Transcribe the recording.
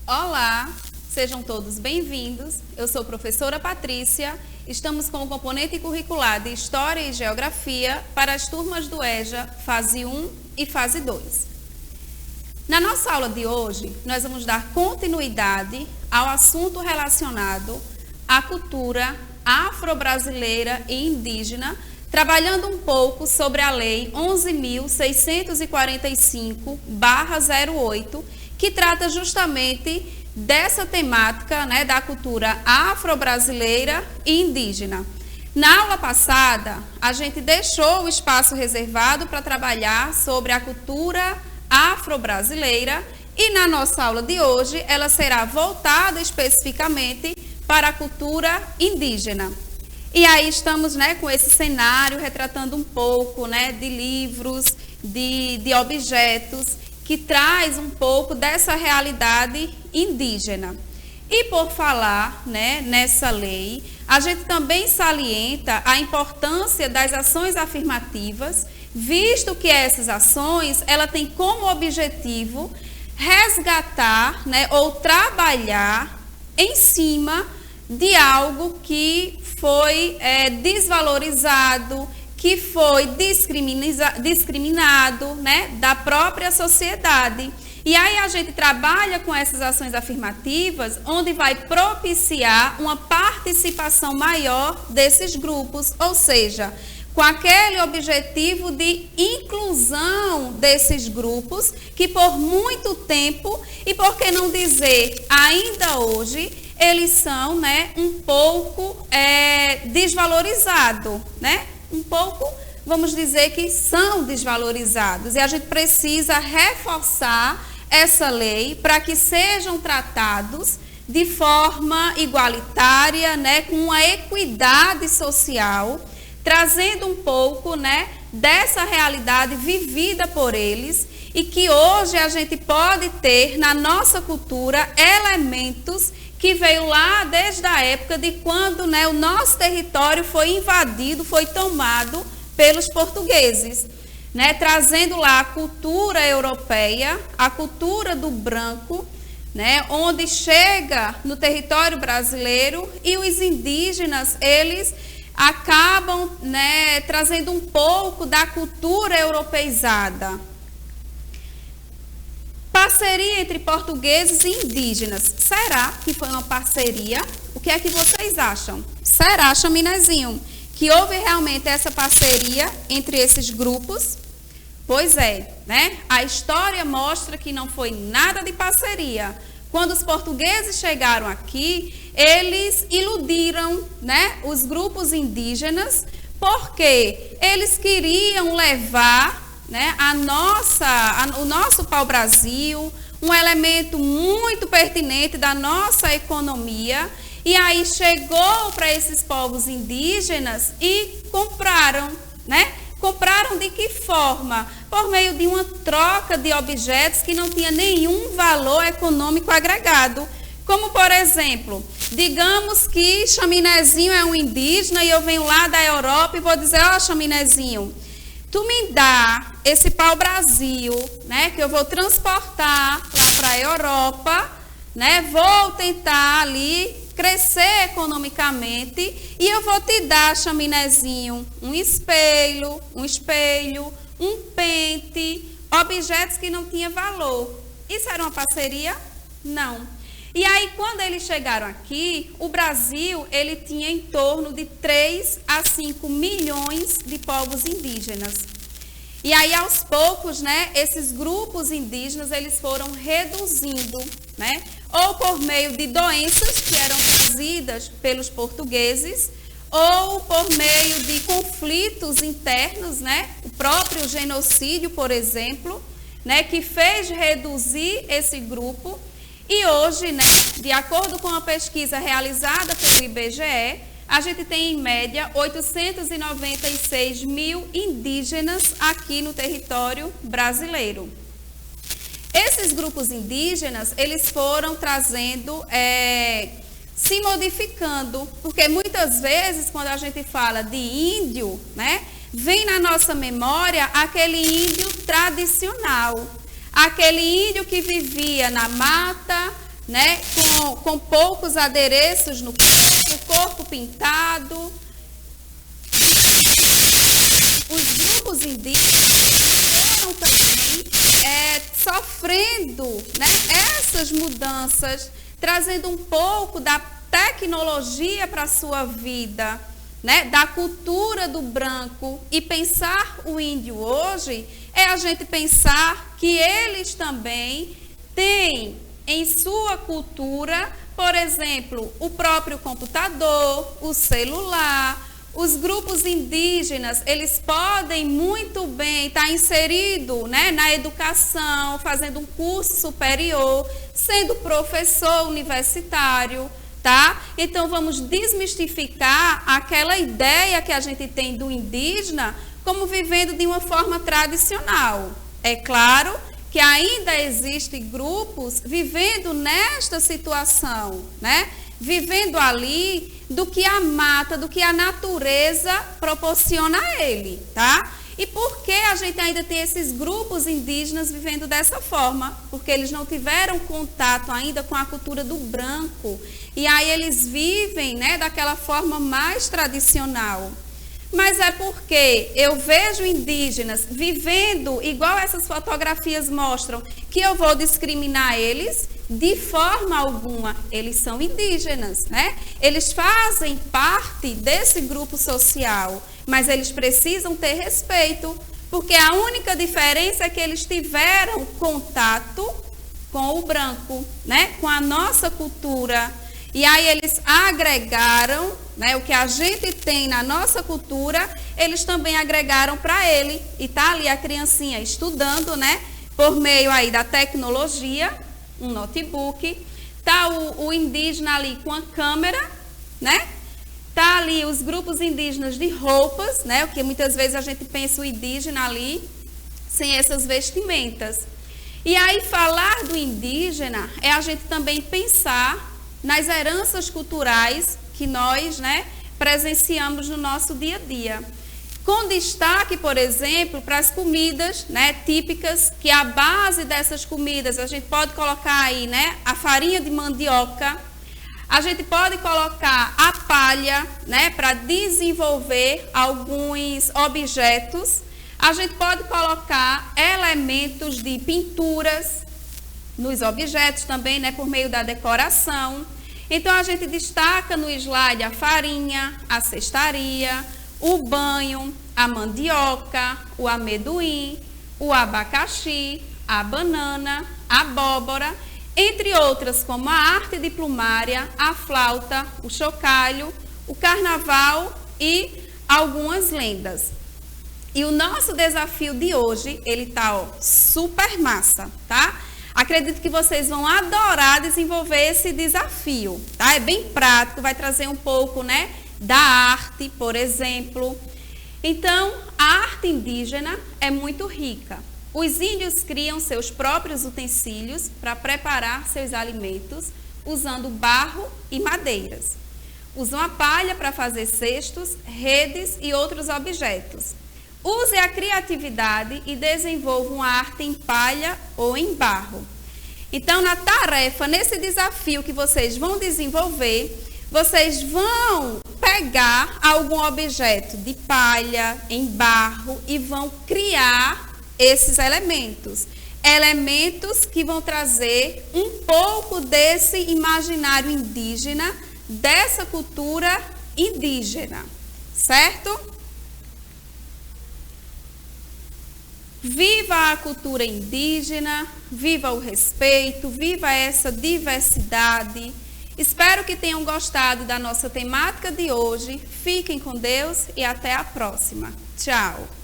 Olá, sejam todos bem-vindos. Eu sou a professora Patrícia. Estamos com o componente curricular de História e Geografia para as turmas do EJA, fase 1 e fase 2. Na nossa aula de hoje, nós vamos dar continuidade ao assunto relacionado à cultura afro-brasileira e indígena, trabalhando um pouco sobre a Lei 11.645/08, que trata justamente dessa temática, da cultura afro-brasileira e indígena. Na aula passada, a gente deixou o espaço reservado para trabalhar sobre a cultura afro-brasileira e na nossa aula de hoje ela será voltada especificamente para a cultura indígena. E aí estamos com esse cenário retratando um pouco de livros, de objetos, que traz um pouco dessa realidade indígena. E por falar nessa lei, a gente também salienta a importância das ações afirmativas, visto que essas ações ela tem como objetivo resgatar ou trabalhar em cima de algo que foi desvalorizado, que foi discriminado da própria sociedade. E aí a gente trabalha com essas ações afirmativas, onde vai propiciar uma participação maior desses grupos, ou seja, com aquele objetivo de inclusão desses grupos, que por muito tempo, e por que não dizer ainda hoje, eles são um pouco desvalorizados, um pouco, vamos dizer que são desvalorizados. E a gente precisa reforçar essa lei para que sejam tratados de forma igualitária, com uma equidade social, trazendo um pouco dessa realidade vivida por eles e que hoje a gente pode ter na nossa cultura elementos que veio lá desde a época de quando o nosso território foi invadido, foi tomado pelos portugueses, trazendo lá a cultura europeia, a cultura do branco, onde chega no território brasileiro e os indígenas, eles acabam trazendo um pouco da cultura europeizada. Parceria entre portugueses e indígenas. Será que foi uma parceria? O que é que vocês acham? Será, Chaminézinho, que houve realmente essa parceria entre esses grupos? Pois é, A história mostra que não foi nada de parceria. Quando os portugueses chegaram aqui, eles iludiram, os grupos indígenas, porque eles queriam levar o nosso pau-brasil, um elemento muito pertinente da nossa economia, e aí chegou para esses povos indígenas e compraram, Compraram de que forma? Por meio de uma troca de objetos que não tinha nenhum valor econômico agregado. Como, por exemplo, digamos que Chaminézinho é um indígena e eu venho lá da Europa e vou dizer, Chaminézinho, tu me dá esse pau-brasil, que eu vou transportar lá para a Europa, vou tentar ali crescer economicamente e eu vou te dar, Chaminézinho, um espelho, um pente, objetos que não tinham valor. Isso era uma parceria? Não. E aí, quando eles chegaram aqui, o Brasil, ele tinha em torno de 3 a 5 milhões de povos indígenas. E aí, aos poucos, esses grupos indígenas, eles foram reduzindo, ou por meio de doenças que eram trazidas pelos portugueses, ou por meio de conflitos internos, o próprio genocídio, por exemplo, que fez reduzir esse grupo. E hoje, de acordo com a pesquisa realizada pelo IBGE, a gente tem em média 896 mil indígenas aqui no território brasileiro. Esses grupos indígenas, eles foram trazendo, se modificando, porque muitas vezes quando a gente fala de índio, vem na nossa memória aquele índio tradicional, aquele índio que vivia na mata, né, com poucos adereços no corpo pintado. Os grupos indígenas foram também sofrendo, né, essas mudanças, trazendo um pouco da tecnologia para a sua vida, né, da cultura do branco. E pensar o índio hoje é a gente pensar que eles também têm em sua cultura, por exemplo, o próprio computador, o celular. Os grupos indígenas, eles podem muito bem estar inseridos, né, na educação, fazendo um curso superior, sendo professor universitário, tá? Então, vamos desmistificar aquela ideia que a gente tem do indígena como vivendo de uma forma tradicional. É claro que ainda existem grupos vivendo nesta situação, né? Vivendo ali do que a mata, do que a natureza proporciona a ele, tá? E por que a gente ainda tem esses grupos indígenas vivendo dessa forma? Porque eles não tiveram contato ainda com a cultura do branco. E aí eles vivem, né, daquela forma mais tradicional. Mas é porque eu vejo indígenas vivendo igual essas fotografias mostram, que eu vou discriminar eles? De forma alguma. Eles são indígenas, né? Eles fazem parte desse grupo social, mas eles precisam ter respeito, porque a única diferença é que eles tiveram contato com o branco, né? Com a nossa cultura. E aí eles agregaram, né, o que a gente tem na nossa cultura, eles também agregaram para ele. E tá ali a criancinha estudando, né, por meio aí da tecnologia, um notebook. Tá o indígena ali com a câmera, né? Tá ali os grupos indígenas de roupas, né? Porque muitas vezes a gente pensa o indígena ali sem essas vestimentas. E aí falar do indígena é a gente também pensar nas heranças culturais que nós, né, presenciamos no nosso dia a dia. Com destaque, por exemplo, para as comidas, né, típicas, que a base dessas comidas, a gente pode colocar aí, né, a farinha de mandioca, a gente pode colocar a palha, né, para desenvolver alguns objetos, a gente pode colocar elementos de pinturas nos objetos também, né, por meio da decoração. Então, a gente destaca no slide a farinha, a cestaria, o banho, a mandioca, o amendoim, o abacaxi, a banana, a abóbora, entre outras como a arte de plumária, a flauta, o chocalho, o carnaval e algumas lendas. E o nosso desafio de hoje, ele tá, super massa, tá? Acredito que vocês vão adorar desenvolver esse desafio, tá? É bem prático, vai trazer um pouco, né, da arte, por exemplo. Então, a arte indígena é muito rica. Os índios criam seus próprios utensílios para preparar seus alimentos, usando barro e madeiras. Usam a palha para fazer cestos, redes e outros objetos. Use a criatividade e desenvolva uma arte em palha ou em barro. Então, na tarefa, nesse desafio que vocês vão desenvolver, vocês vão pegar algum objeto de palha, em barro e vão criar esses elementos. Elementos que vão trazer um pouco desse imaginário indígena, dessa cultura indígena, certo? Viva a cultura indígena, viva o respeito, viva essa diversidade. Espero que tenham gostado da nossa temática de hoje. Fiquem com Deus e até a próxima. Tchau!